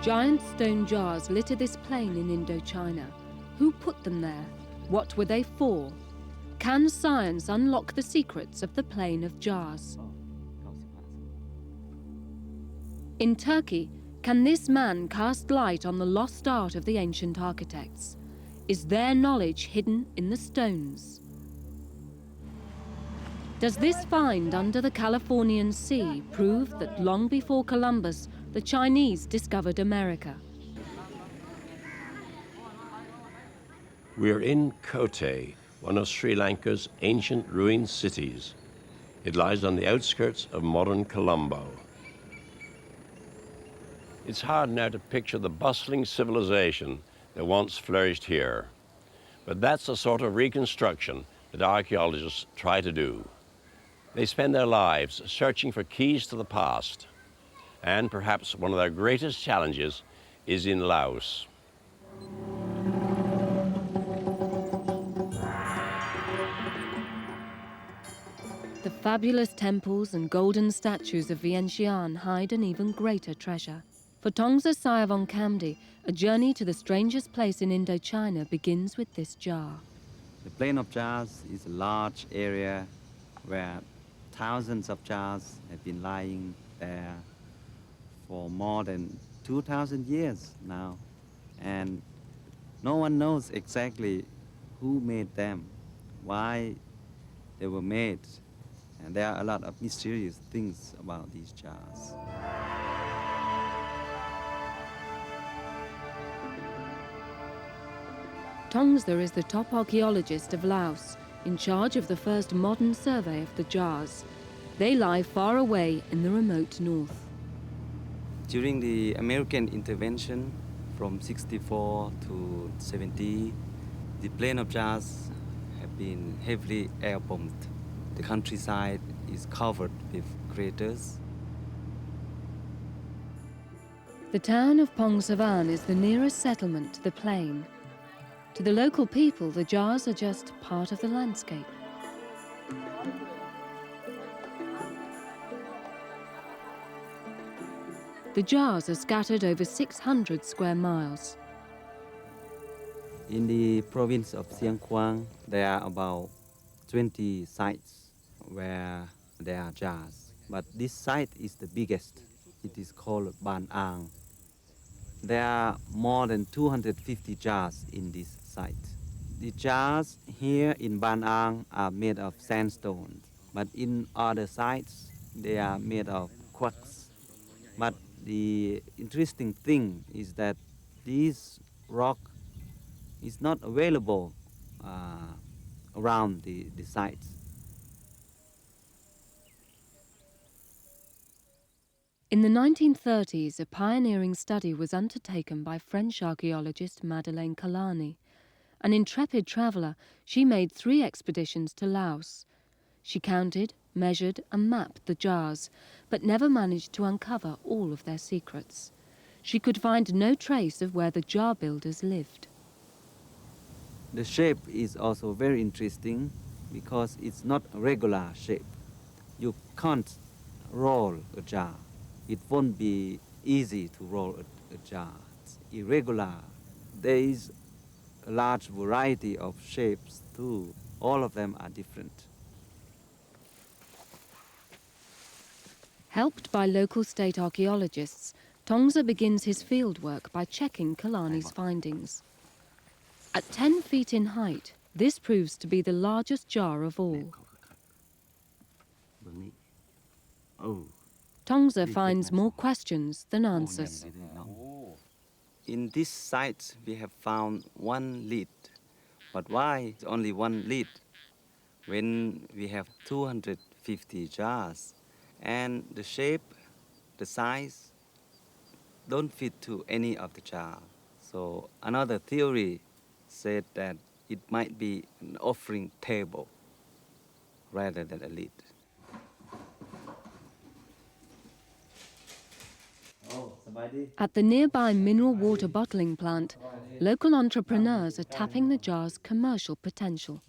Giant stone jars litter this plain in Indo-China. Who put them there? What were they for? Can science unlock the secrets of the plain of jars? In Turkey, can this man cast light on the lost art of the ancient architects? Is their knowledge hidden in the stones? Does this find under the Californian Sea prove that long before Columbus, the Chinese discovered America? We're in Kotte, one of Sri Lanka's ancient ruined cities. It lies on the outskirts of modern Colombo. It's hard now to picture the bustling civilization that once flourished here. But that's the sort of reconstruction that archaeologists try to do. They spend their lives searching for keys to the past. And perhaps one of their greatest challenges is in Laos. The fabulous temples and golden statues of Vientiane hide an even greater treasure. For Tongsa Sayavongkamdi, a journey to the strangest place in Indo-China begins with this jar. The plain of jars is a large area where thousands of jars have been lying there for more than 2,000 years now. And no one knows exactly who made them, why they were made. And there are a lot of mysterious things about these jars. Tongsa is the top archaeologist of Laos, in charge of the first modern survey of the jars. They lie far away in the remote north. During the American intervention from 64 to 70, the plain of jars have been heavily air-bombed. The countryside is covered with craters. The town of Pongsavan is the nearest settlement to the plain. To the local people, the jars are just part of the landscape. The jars are scattered over 600 square miles. In the province of Siang Quang, there are about 20 sites where there are jars. But this site is the biggest. It is called Ban Ang. There are more than 250 jars in this site. The jars here in Ban Ang are made of sandstone, but in other sites they are made of quartz. But the interesting thing is that this rock is not available around the sites. In the 1930s, a pioneering study was undertaken by French archaeologist Madeleine Kalani. An intrepid traveller, she made 3 expeditions to Laos. She counted, measured and mapped the jars, but never managed to uncover all of their secrets. She could find no trace of where the jar builders lived. The shape is also very interesting because it's not a regular shape. You can't roll a jar. It won't be easy to roll a jar. It's irregular. There is a large variety of shapes too. All of them are different. Helped by local state archaeologists, Tongsa begins his fieldwork by checking Kalani's findings. At 10 feet in height, this proves to be the largest jar of all. Tongsa finds more questions than answers. In this site, we have found 1 lid. But why only 1 lid when we have 250 jars? And the shape, the size, don't fit to any of the jars. So another theory said that it might be an offering table rather than a lid. At the nearby mineral water bottling plant, local entrepreneurs are tapping the jar's commercial potential.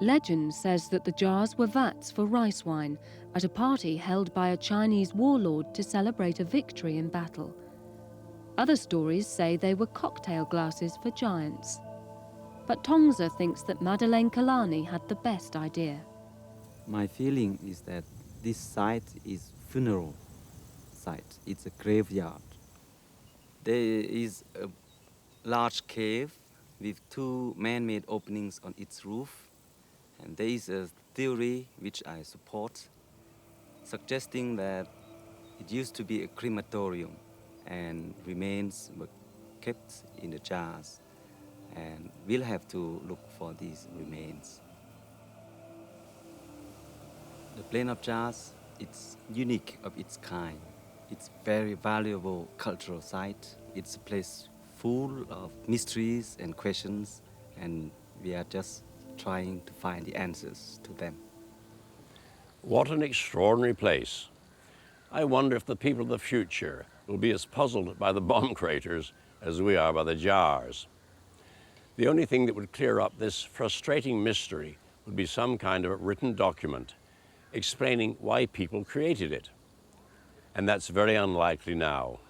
Legend says that the jars were vats for rice wine at a party held by a Chinese warlord to celebrate a victory in battle. Other stories say they were cocktail glasses for giants. But Tongza thinks that Madeleine Kalani had the best idea. My feeling is that this site is funeral site. It's a graveyard. There is a large cave with two man-made openings on its roof. And there is a theory which I support, suggesting that it used to be a crematorium and remains were kept in the jars. And we'll have to look for these remains. The Plain of Jars, it's unique of its kind. It's very valuable cultural site. It's a place full of mysteries and questions, and we are just trying to find the answers to them. What an extraordinary place. I wonder if the people of the future will be as puzzled by the bomb craters as we are by the jars. The only thing that would clear up this frustrating mystery would be some kind of written document explaining why people created it. And that's very unlikely now.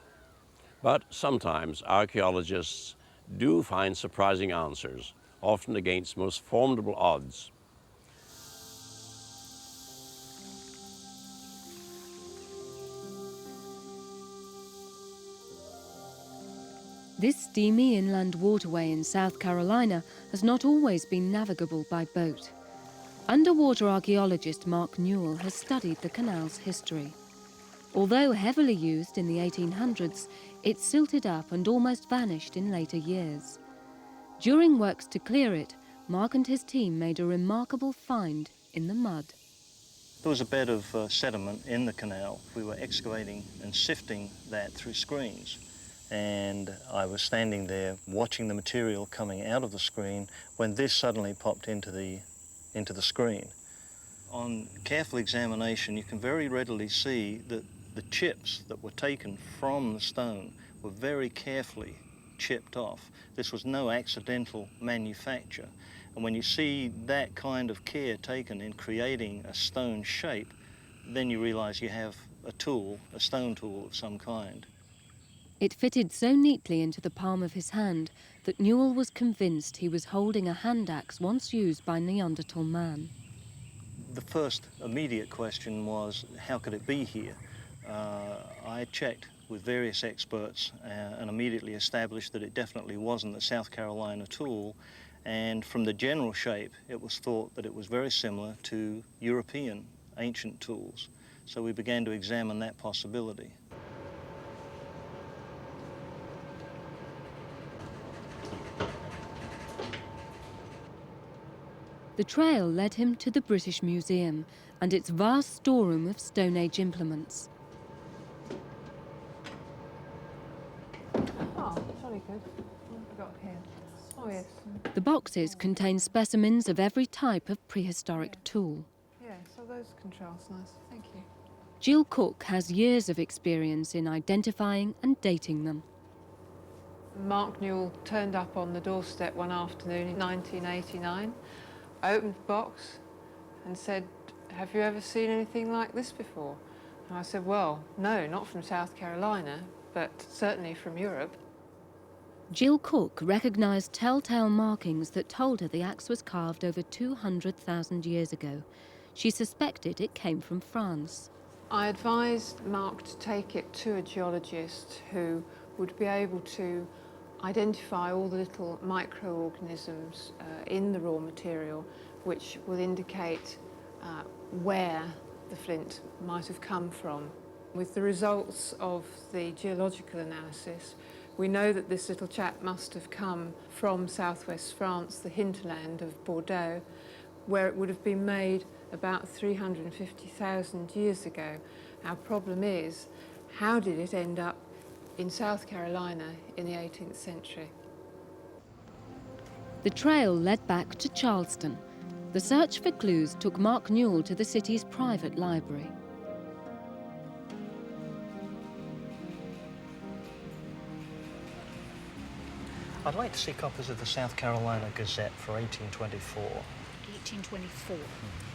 But sometimes archaeologists do find surprising answers, often against most formidable odds. This steamy inland waterway in South Carolina has not always been navigable by boat. Underwater archaeologist Mark Newell has studied the canal's history. Although heavily used in the 1800s, it silted up and almost vanished in later years. During works to clear it, Mark and his team made a remarkable find in the mud. There was a bed of sediment in the canal. We were excavating and sifting that through screens. And I was standing there watching the material coming out of the screen when this suddenly popped into the screen. On careful examination, you can very readily see that the chips that were taken from the stone were very carefully chipped off. This was no accidental manufacture. And when you see that kind of care taken in creating a stone shape, then you realize you have a tool, a stone tool of some kind. It fitted so neatly into the palm of his hand that Newell was convinced he was holding a hand axe once used by Neanderthal man. The first immediate question was, how could it be here? I checked with various experts and immediately established that it definitely wasn't a South Carolina tool, and from the general shape it was thought that it was very similar to European ancient tools. So we began to examine that possibility. The trail led him to the British Museum and its vast storeroom of Stone Age implements. Oh, jolly good. What have we got here? Oh, yes. The boxes contain specimens of every type of prehistoric tool. Yeah, so those contrast nice. Thank you. Jill Cook has years of experience in identifying and dating them. Mark Newell turned up on the doorstep one afternoon in 1989, opened the box and said, "Have you ever seen anything like this before?" And I said, "Well, no, not from South Carolina, but certainly from Europe." Jill Cook recognised telltale markings that told her the axe was carved over 200,000 years ago. She suspected it came from France. I advised Mark to take it to a geologist who would be able to identify all the little microorganisms in the raw material which will indicate where the flint might have come from. With the results of the geological analysis, we know that this little chap must have come from southwest France, the hinterland of Bordeaux, where it would have been made about 350,000 years ago. Our problem is, how did it end up in South Carolina in the 18th century? The trail led back to Charleston. The search for clues took Mark Newell to the city's private library. I'd like to see copies of the South Carolina Gazette for 1824. 1824.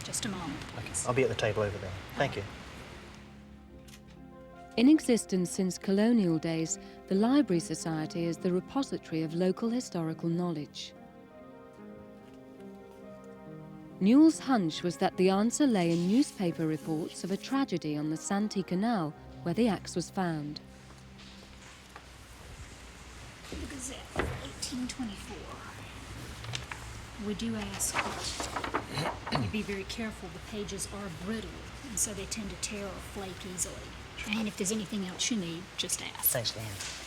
Just a moment, please. I'll be at the table over there. Thank you. In existence since colonial days, the Library Society is the repository of local historical knowledge. Newell's hunch was that the answer lay in newspaper reports of a tragedy on the Santee Canal where the axe was found. The Gazette, 1824. We do ask that you be very careful. The pages are brittle, and so they tend to tear or flake easily. And if there's anything else you need, just ask. Thanks, Leanne.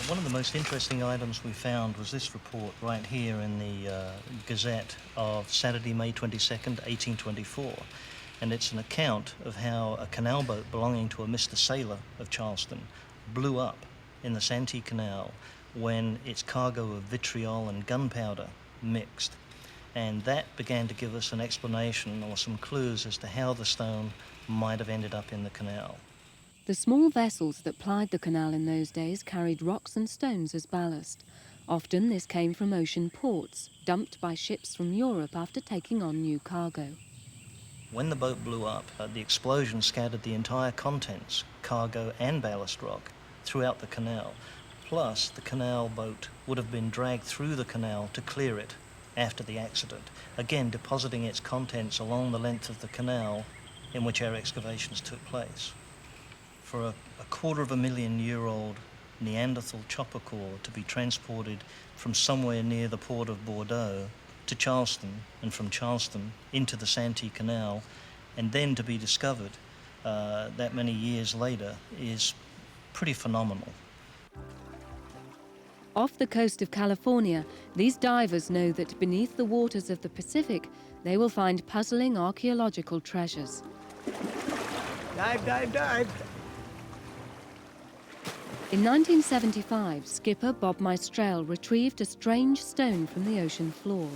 One of the most interesting items we found was this report right here in the Gazette of Saturday, May 22nd, 1824. And it's an account of how a canal boat belonging to a Mr. Sailor of Charleston blew up in the Santee Canal when its cargo of vitriol and gunpowder mixed. And that began to give us an explanation or some clues as to how the stone might have ended up in the canal. The small vessels that plied the canal in those days carried rocks and stones as ballast. Often this came from ocean ports, dumped by ships from Europe after taking on new cargo. When the boat blew up, the explosion scattered the entire contents, cargo and ballast rock, throughout the canal. Plus, the canal boat would have been dragged through the canal to clear it after the accident, again depositing its contents along the length of the canal in which our excavations took place. For a 250,000-year-old Neanderthal chopper core to be transported from somewhere near the port of Bordeaux to Charleston, and from Charleston into the Santee Canal, and then to be discovered that many years later is pretty phenomenal. Off the coast of California, these divers know that beneath the waters of the Pacific, they will find puzzling archaeological treasures. Dive, dive, dive. In 1975, skipper Bob Meistrel retrieved a strange stone from the ocean floor.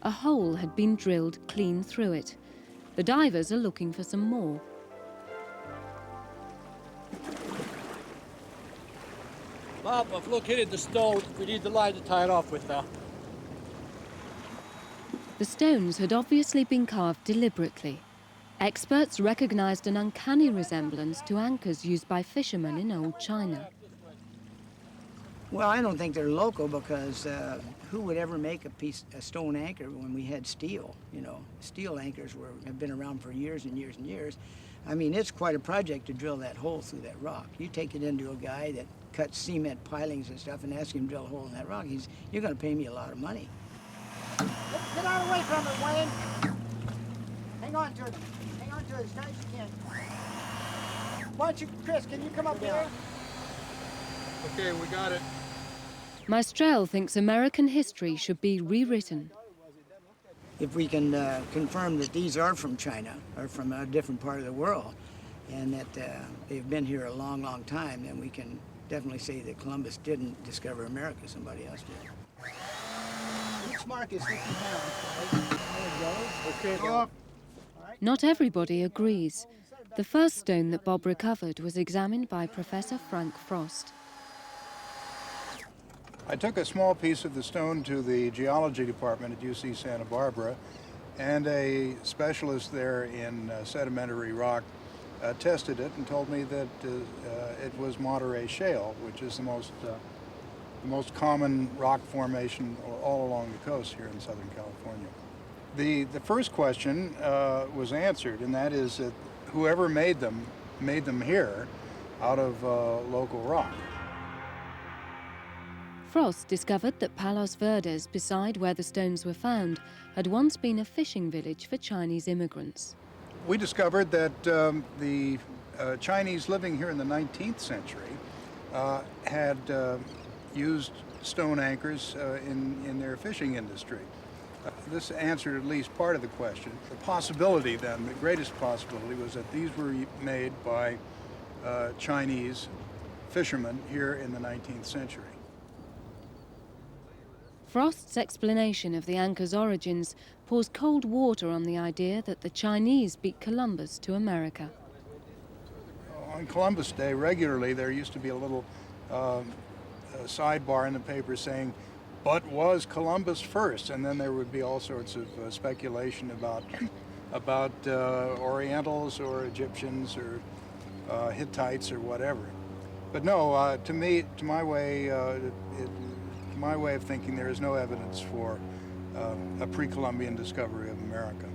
A hole had been drilled clean through it. The divers are looking for some more. Bob, I've located the stone. We need the line to tie it off with now. The stones had obviously been carved deliberately. Experts recognized an uncanny resemblance to anchors used by fishermen in old China. Well, I don't think they're local because who would ever make a stone anchor when we had steel? You know, steel anchors have been around for years and years and years. I mean, it's quite a project to drill that hole through that rock. You take it into a guy that cuts cement pilings and stuff and ask him to drill a hole in that rock. You're going to pay me a lot of money. Get out of the way from it, Wayne. Hang on to it. Hang on to it as tight as you can. Why don't you, Chris, can you come up here? Okay, we got it. Meistrel thinks American history should be rewritten. If we can confirm that these are from China or from a different part of the world and that they've been here a long, long time, then we can definitely say that Columbus didn't discover America, somebody else did. Each mark is 50 pounds. There we go. Okay, go. Not everybody agrees. The first stone that Bob recovered was examined by Professor Frank Frost. I took a small piece of the stone to the geology department at UC Santa Barbara, and a specialist there in sedimentary rock tested it and told me that it was Monterey shale, which is the most common rock formation all along the coast here in Southern California. The first question was answered, and that is that whoever made them here out of local rock. Frost discovered that Palos Verdes, beside where the stones were found, had once been a fishing village for Chinese immigrants. We discovered that the Chinese living here in the 19th century had used stone anchors in their fishing industry. This answered at least part of the question. The possibility then, the greatest possibility, was that these were made by Chinese fishermen here in the 19th century. Frost's explanation of the anchor's origins pours cold water on the idea that the Chinese beat Columbus to America. On Columbus Day, regularly, there used to be a little sidebar in the paper saying, but was Columbus first? And then there would be all sorts of speculation about Orientals or Egyptians or Hittites or whatever. But no, to me, to my way of thinking, there is no evidence for a pre-Columbian discovery of America.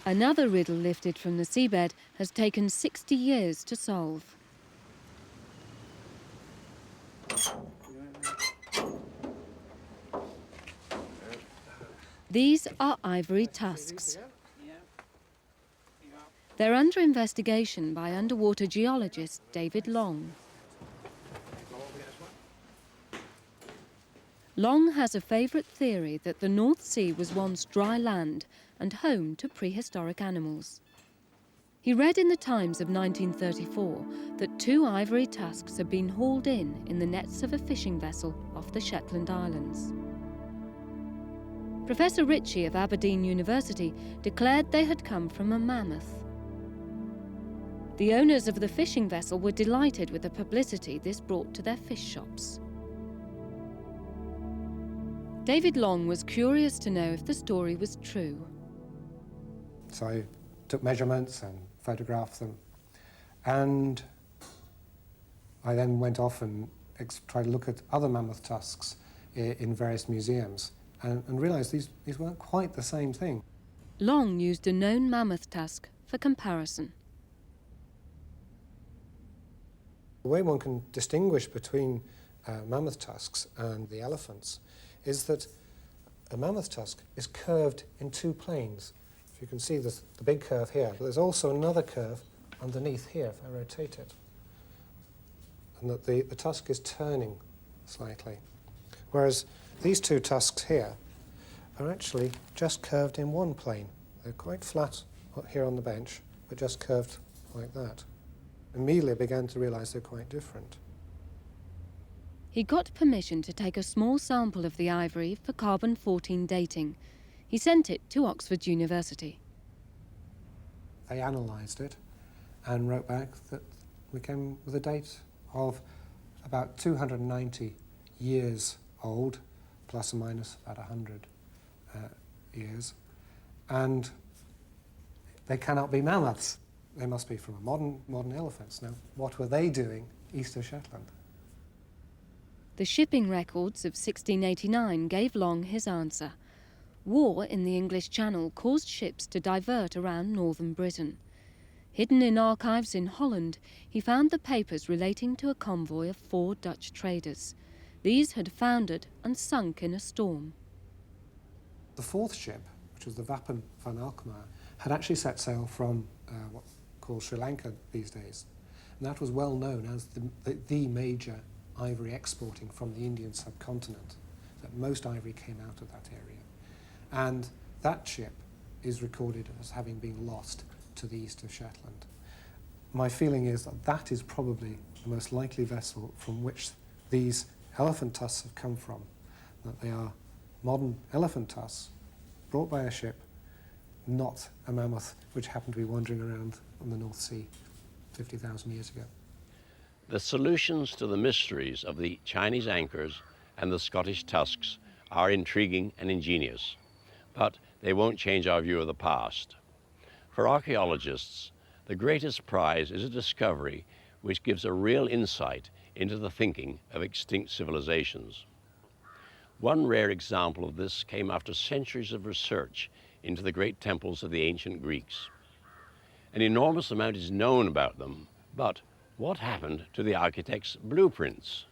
Another riddle lifted from the seabed has taken 60 years to solve. These are ivory tusks. They're under investigation by underwater geologist David Long. Long has a favourite theory that the North Sea was once dry land and home to prehistoric animals. He read in the Times of 1934 that 2 ivory tusks had been hauled in the nets of a fishing vessel off the Shetland Islands. Professor Ritchie of Aberdeen University declared they had come from a mammoth. The owners of the fishing vessel were delighted with the publicity this brought to their fish shops. David Long was curious to know if the story was true. So I took measurements and photographed them, and I then went off and tried to look at other mammoth tusks in various museums and realised these weren't quite the same thing. Long used a known mammoth tusk for comparison. The way one can distinguish between mammoth tusks and the elephants is that a mammoth tusk is curved in 2 planes. If you can see the big curve here, but there's also another curve underneath here if I rotate it. And that the tusk is turning slightly. Whereas these 2 tusks here are actually just curved in 1 plane. They're quite flat here on the bench, but just curved like that. Immediately I began to realise they're quite different. He got permission to take a small sample of the ivory for carbon-14 dating. He sent it to Oxford University. They analysed it and wrote back that we came with a date of about 290 years old, plus or minus about 100 years, and they cannot be mammoths. They must be from modern elephants. Now, what were they doing east of Shetland? The shipping records of 1689 gave Long his answer. War in the English Channel caused ships to divert around northern Britain. Hidden in archives in Holland, he found the papers relating to a convoy of 4 Dutch traders. These had foundered and sunk in a storm. The 4th ship, which was the Wapen van Alkmaar, had actually set sail from what's called Sri Lanka these days. And that was well known as the major ivory exporting from the Indian subcontinent, that most ivory came out of that area. And that ship is recorded as having been lost to the east of Shetland. My feeling is that that is probably the most likely vessel from which these elephant tusks have come from, that they are modern elephant tusks brought by a ship, not a mammoth which happened to be wandering around on the North Sea 50,000 years ago. The solutions to the mysteries of the Chinese anchors and the Scottish tusks are intriguing and ingenious, but they won't change our view of the past. For archaeologists, the greatest prize is a discovery which gives a real insight into the thinking of extinct civilizations. One rare example of this came after centuries of research into the great temples of the ancient Greeks. An enormous amount is known about them, but what happened to the architect's blueprints?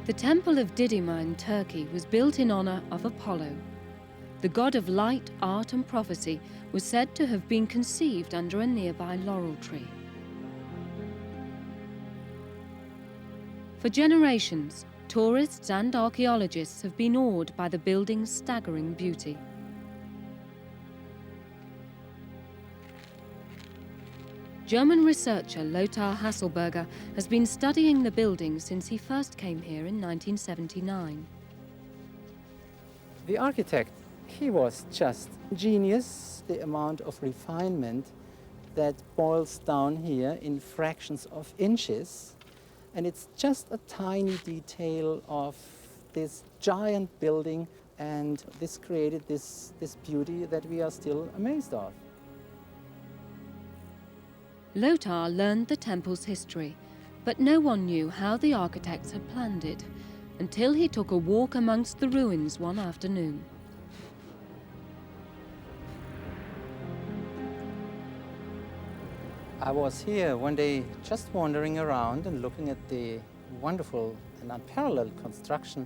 The Temple of Didima in Turkey was built in honour of Apollo. The god of light, art and prophecy was said to have been conceived under a nearby laurel tree. For generations, tourists and archaeologists have been awed by the building's staggering beauty. German researcher Lothar Haselburger has been studying the building since he first came here in 1979. The architect, he was just genius, the amount of refinement that boils down here in fractions of inches. And it's just a tiny detail of this giant building, and this created this beauty that we are still amazed of. Lothar learned the temple's history, but no one knew how the architects had planned it until he took a walk amongst the ruins one afternoon. I was here one day just wandering around and looking at the wonderful and unparalleled construction,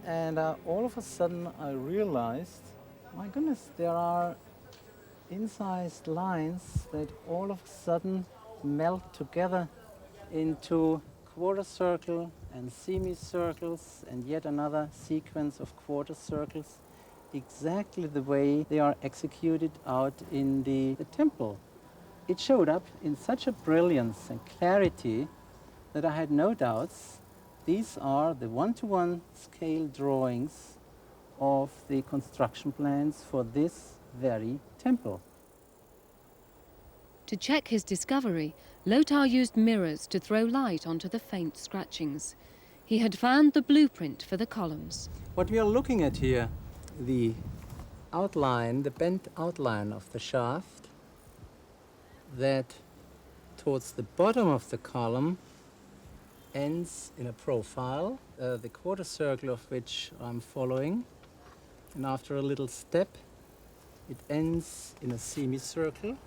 and all of a sudden I realized, my goodness, there are incised lines that all of a sudden melt together into quarter circle and semicircles and yet another sequence of quarter circles, exactly the way they are executed out in the temple. It showed up in such a brilliance and clarity that I had no doubts these are the one-to-one scale drawings of the construction plans for this very temple. To check his discovery, Lothar used mirrors to throw light onto the faint scratchings. He had found the blueprint for the columns. What we are looking at here, the outline, the bent outline of the shaft, that towards the bottom of the column ends in a profile, the quarter circle of which I'm following, and after a little step it ends in a semicircular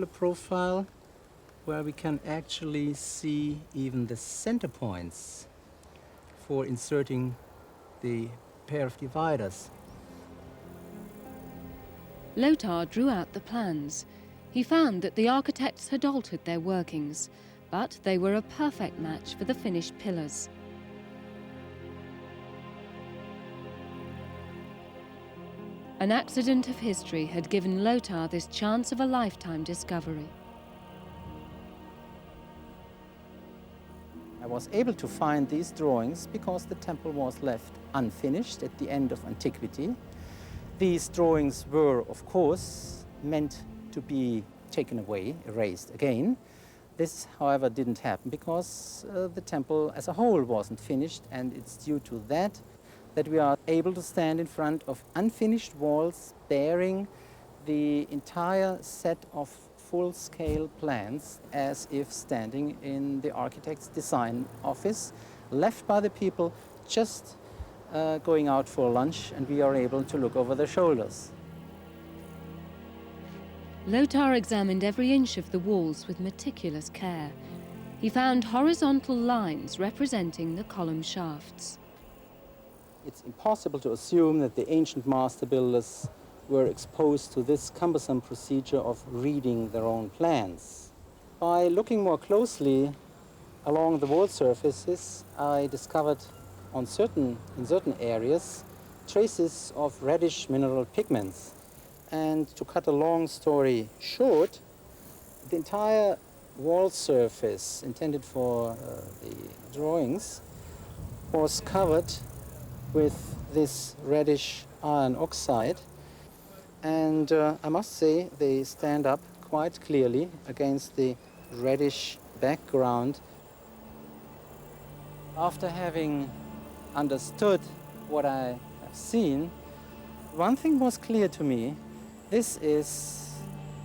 profile where we can actually see even the center points for inserting the pair of dividers. Lothar drew out the plans. He found that the architects had altered their workings, but they were a perfect match for the finished pillars. An accident of history had given Lothar this chance of a lifetime discovery. I was able to find these drawings because the temple was left unfinished at the end of antiquity. These drawings were, of course, meant to be taken away, erased again. This, however, didn't happen because the temple as a whole wasn't finished, and it's due to that we are able to stand in front of unfinished walls bearing the entire set of full-scale plans as if standing in the architect's design office, left by the people just going out for lunch, and we are able to look over their shoulders. Lothar examined every inch of the walls with meticulous care. He found horizontal lines representing the column shafts. It's impossible to assume that the ancient master builders were exposed to this cumbersome procedure of reading their own plans. By looking more closely along the wall surfaces, I discovered in certain areas traces of reddish mineral pigments. And to cut a long story short, the entire wall surface intended for the drawings was covered with this reddish iron oxide, and I must say they stand up quite clearly against the reddish background. After having understood what I have seen, one thing was clear to me. This is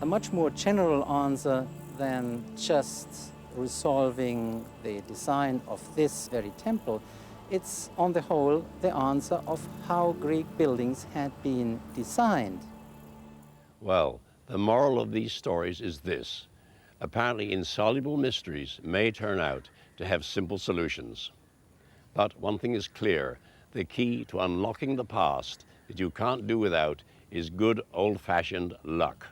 a much more general answer than just resolving the design of this very temple. It's, on the whole, the answer of how Greek buildings had been designed. Well, the moral of these stories is this. Apparently insoluble mysteries may turn out to have simple solutions. But one thing is clear, the key to unlocking the past that you can't do without is good old-fashioned luck.